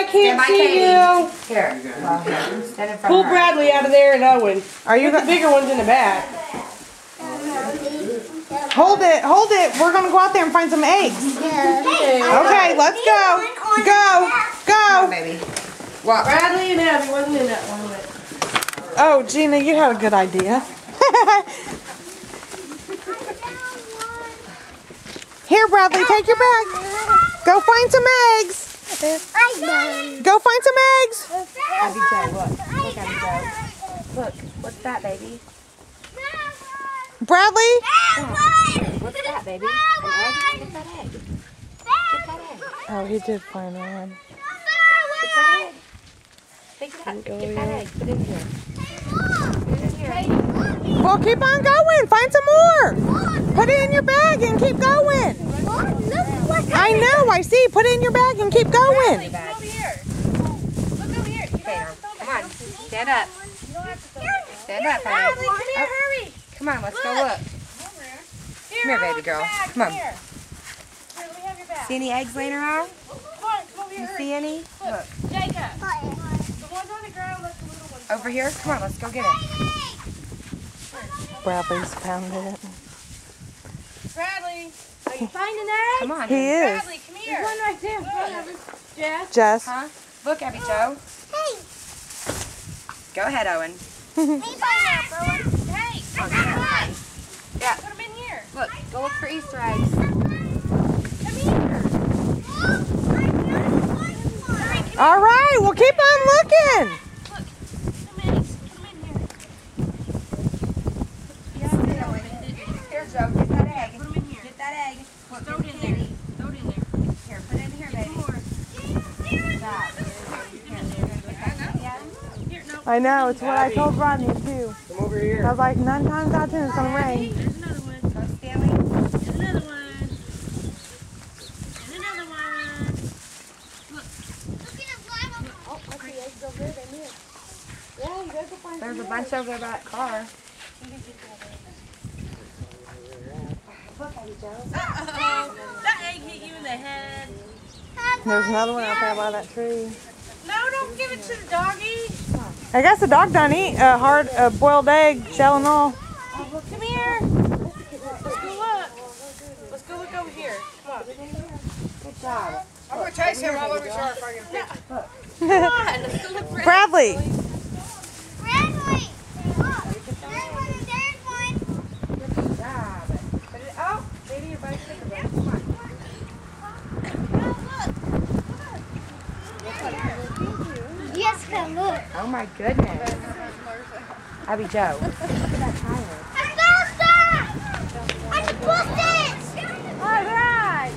I can't see you. Here. Stand in front Pull of her. Bradley out of there and Owen. Are you Put the bigger ones in the back. Hold it, hold it. We're gonna go out there and find some eggs. Okay, let's go. Go, Come on, go. baby. Walk. Bradley and Abby wasn't in that one. Oh, Gina, you had a good idea. Here, Bradley, take your bag. Go find some eggs. Go find some eggs. Abby Joe, look. Look, Abby Joe. Look. What's that, baby? Bradley. What's that, baby? An egg? Get that egg. Get that egg. Oh, he did find one. Get that egg. Pick it up. Get that egg. Put it in here. Put it in here. Well, keep on going. Find some more. Put it in your bag and keep going. I know. I see. Put it in your bag and keep going. Look over here. Look over here. Okay, come on. Stand up. Stand up, honey. Come here, hurry. Come on, let's go look. Come here, baby girl. Come on. Here, let me have your bag. See any eggs laying around? Come on, come over here. You see any? Look. Jacob. The ones on the ground, let the little ones. Over here? Come on, let's go get it. Bradley's found it. Bradley, are you finding that? Come on. He is. Bradley, come here. There's one right there. Jess. Jess. Huh? Look, Abby Joe. Go ahead, Owen. Hey, Oh, yeah. put them in here. Look, go look for Easter eggs. Come here. All right. Well, keep on looking. Look, some eggs. Put them in here. Here, Joe, get that egg. Put them in here. Get that egg. Look, Throw it in there. Throw it in there. Here, put it in here, baby. Here, no. I know. It's what I told Rodney too. Come over here. I was like, 9 times out of 10 it's gonna rain. There's another one. Go, Stanley. There's another one. There's another one. There's a bunch over by that car. Look, Abby Joe. Uh-oh. That egg hit you in the head. There's another one out there by that tree. No, don't give it to the doggy. I guess the dog done eat a hard boiled egg, shell and all. Come here. Let's go look. Let's go look over here. Come on. Good job. I'm going to chase him all over the shore if I can fit. Come on. Let's go look for Bradley. Good job. Put it, oh, baby, you're by the sugar bowl. Come on. Yes, come look. Oh my goodness. Abby Joe. Look at that tire. I found that! I booked it! All right.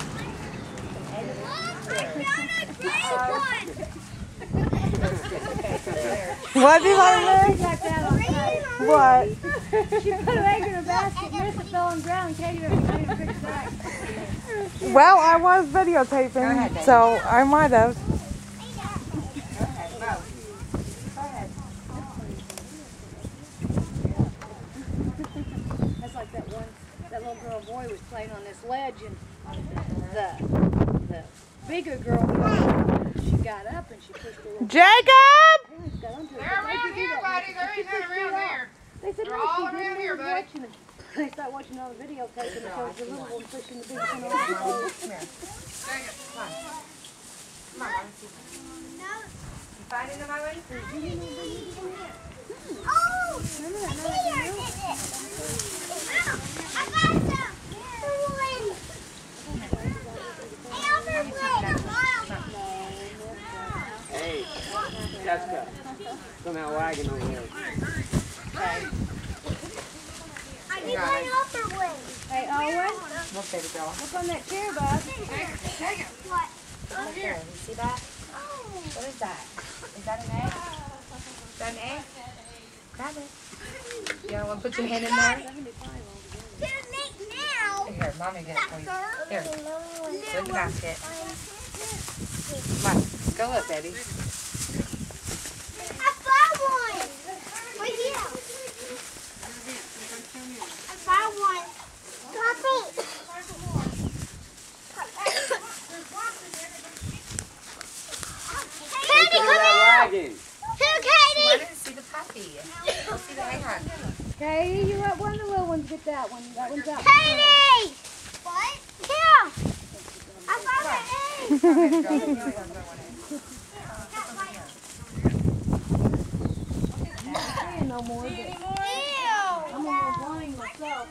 I found a big one! What did you like? What? She put an egg in her basket, missed it, fell on the ground, and Katie came and picked it back. Well, I was videotaping, so I might have. That's like that little girl boy was playing on this ledge, and the bigger girl, she got up and she pushed her little Jacob! parents got onto her. They're around here, buddy. There ain't none around there. They said, They're no, all she around didn't. here, They were buddy. watching it. They start watching all the videotaping, and so the little one pushing the big one over. Come here. Come on, Mom. You finding them, Owen? Oh! Here! I found some! Hey, Jessica. Come out wagging over here. I need my upper wing. Hey, Owen, Look, baby girl. look on that chair, bud. What? Over here. You see that? What is that? Is that an egg? Is that an egg? Grab it. You want to put your hand in there? Didn't make now. Here, Mommy get it for you. Here. Put the basket. Come on. Go look, baby. I found one. Right here. I found one. Puppy. Hey, wagon. Who, I Katie? didn't see the puppy. Let's see the hang on. Katie, you let one of the little ones get that one. That one's up. Katie! What? Yeah. I found Go ahead, girl. You always have that one in. No more. See any more? I'm gonna go blind myself.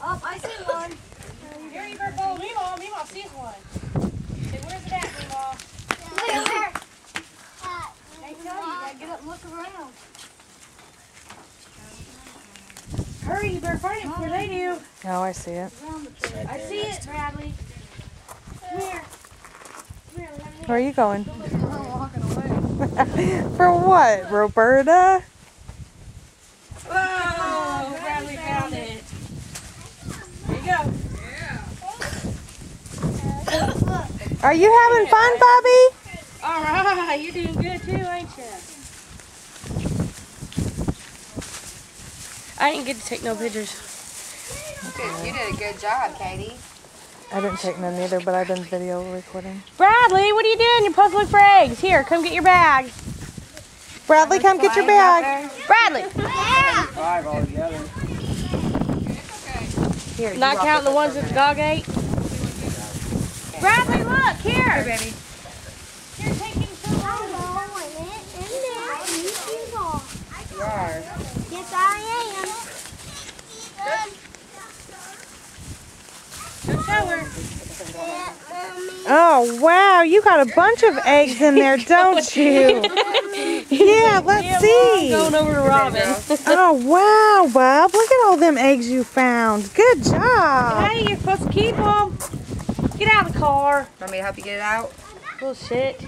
Oh, I see one. Here, you better follow Meemaw. Meemaw sees one. Hey, where's it at, Meemaw? Hey, tell you, gotta get up and look around. Hurry, you better find it before they do. Oh, I see it. I see it, Bradley. Come here. Come here, let me. Where are you going? I'm walking away. For what, Roberta? Whoa, Bradley found it. There you go. Are you having fun, Bobby? All right, you're doing good too, ain't you? I didn't get to take no pictures. You did a good job, Katie. I didn't take none either, but I've been video recording. Bradley, what are you doing? You're supposed to look for eggs. Here, come get your bag. Bradley, come get your bag. Bradley, 5 altogether. Here, not you counting the ones that that the dog ate. Bradley, look here. Here, baby. You're taking so long. You are. Yes, I am. Go show her. Oh, wow. You got a bunch of eggs in there, don't you? Yeah, let's see. Going over to Robin. Oh, wow, Bob. Look at all them eggs you found. Good job. Hey, you're supposed to keep them. Get out of the car. Want me to help you get it out? Little shit.